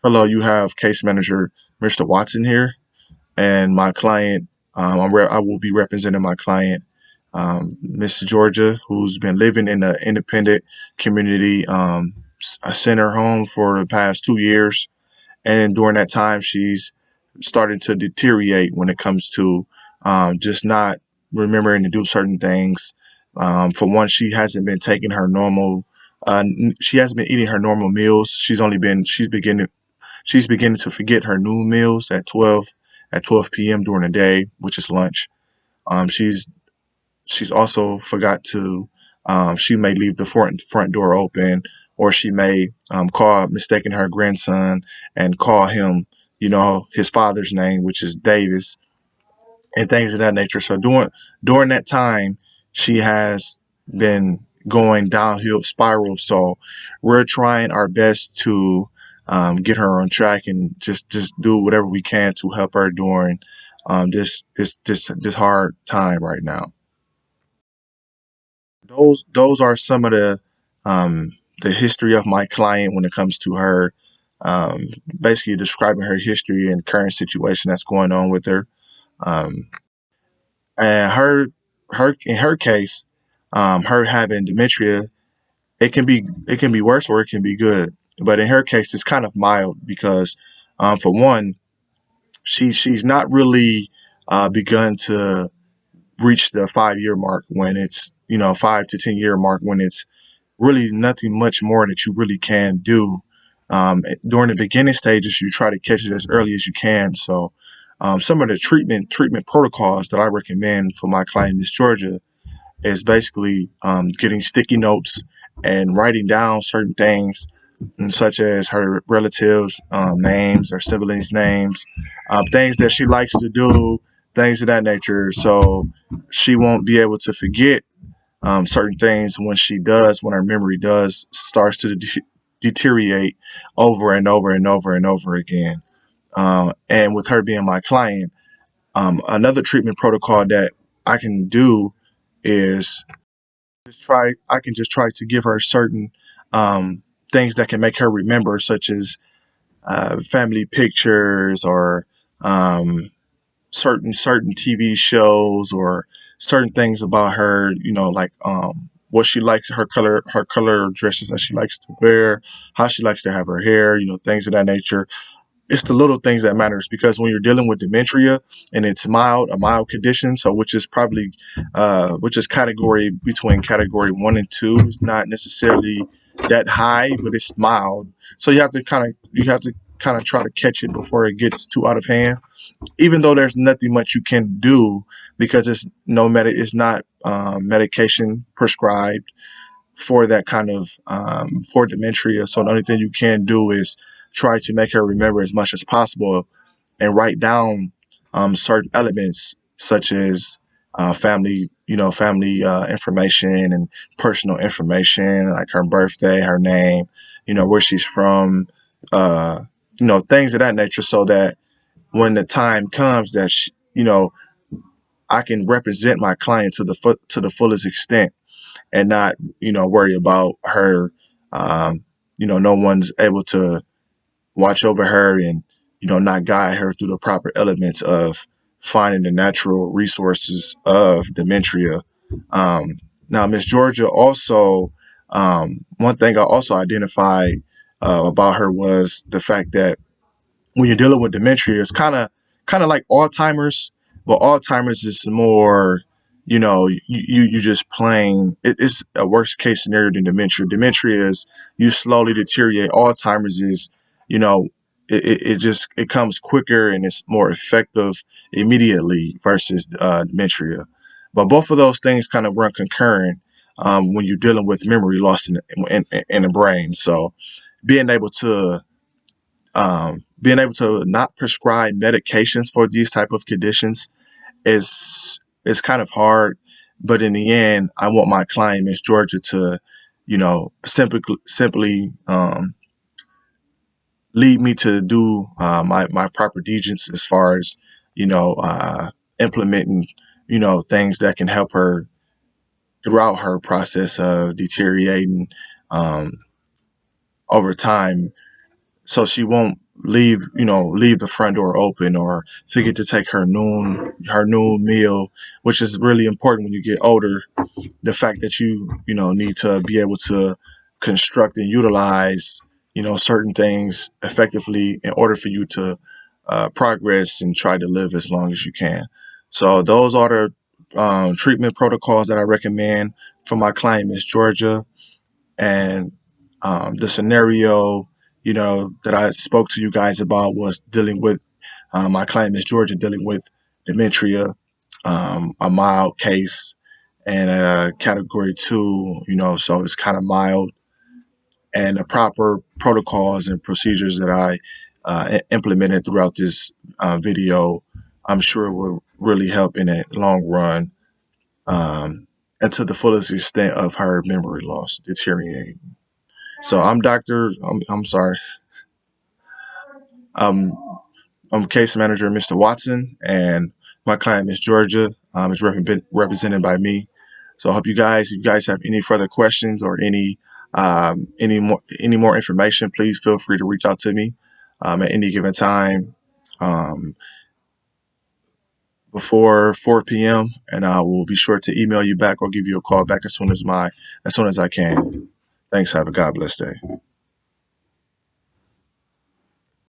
Hello, you have case manager Mr. Watson here, and my client. I will be representing my client, Miss Georgia, who's been living in an independent community center home for the past 2 years, and during that time, she's started to deteriorate when it comes to just not remembering to do certain things. For one, she hasn't been taking her normal. She hasn't been eating her normal meals. She's beginning to forget her noon meals at 12 p.m. during the day, which is lunch. She's also forgot to. She may leave the front door open, or she may call mistaking her grandson and call him, his father's name, which is Davis, and things of that nature. So during that time, she has been going downhill spiral. So we're trying our best to get her on track and just do whatever we can to help her during this hard time right now. Those are some of the history of my client when it comes to her. Um, Basically describing her history and current situation that's going on with her. Um, and her in her case, her having dementia, it can be worse or it can be good. But in her case, it's kind of mild because, for one, she's not really begun to reach the 5 year mark when it's 5 to 10 year mark when it's really nothing much more that you really can do. During the beginning stages, you try to catch it as early as you can. So, some of the treatment protocols that I recommend for my client, Miss Georgia, is basically getting sticky notes and writing down certain things, such as her relatives' names or siblings' names, things that she likes to do, things of that nature. So she won't be able to forget certain things when her memory does starts to deteriorate over and over and over and over again. And with her being my client, another treatment protocol that I can do is I can just try to give her certain um, things that can make her remember, such as family pictures or um, certain TV shows or certain things about her, like what she likes, her color dresses that she likes to wear, how she likes to have her hair, things of that nature. It's the little things that matters because when you're dealing with dementia and it's a mild condition, so which is category between category 1 and 2, it's not necessarily that high, but it's mild. So you have to kind of try to catch it before it gets too out of hand, even though there's nothing much you can do because it's not medication prescribed for that kind of for dementia. So the only thing you can do is try to make her remember as much as possible and write down certain elements such as family information and personal information like her birthday, her name, where she's from, uh, things of that nature, so that when the time comes that I can represent my client to the fullest extent and not worry about her. No one's able to watch over her and not guide her through the proper elements of finding the natural resources of dementia. Now, Miss Georgia also, one thing I also identified about her was the fact that when you're dealing with dementia, it's kind of like Alzheimer's, but Alzheimer's is more, you just plain it's a worse case scenario than dementia. Dementia is you slowly deteriorate. Alzheimer's is, you know, it comes quicker and it's more effective immediately versus dementia. But both of those things kind of run concurrent when you're dealing with memory loss in the brain. So being able to not prescribe medications for these type of conditions is kind of hard. But in the end, I want my client, Miss Georgia, to simply lead me to do my proper diligence as far as implementing things that can help her throughout her process of deteriorating um, over time, so she won't leave the front door open, or forget to take her noon meal, which is really important when you get older. The fact that you need to be able to construct and utilize certain things effectively in order for you to progress and try to live as long as you can. So those are the treatment protocols that I recommend for my client, Miss Georgia. And the scenario that I spoke to you guys about was dealing with my client, Miss Georgia, dealing with dementia, a mild case, and a category two, so it's kind of mild. And the proper protocols and procedures that I implemented throughout this video, I'm sure will really help in the long run, and to the fullest extent of her memory loss deteriorating. So I'm sorry. Um, I'm case manager, Mr. Watson, and my client, Miss Georgia, is represented by me. So I hope you guys have any further questions or any more information, please feel free to reach out to me at any given time um, before 4 p.m. and I will be sure to email you back or give you a call back as soon as I can. Thanks. Have a God bless day.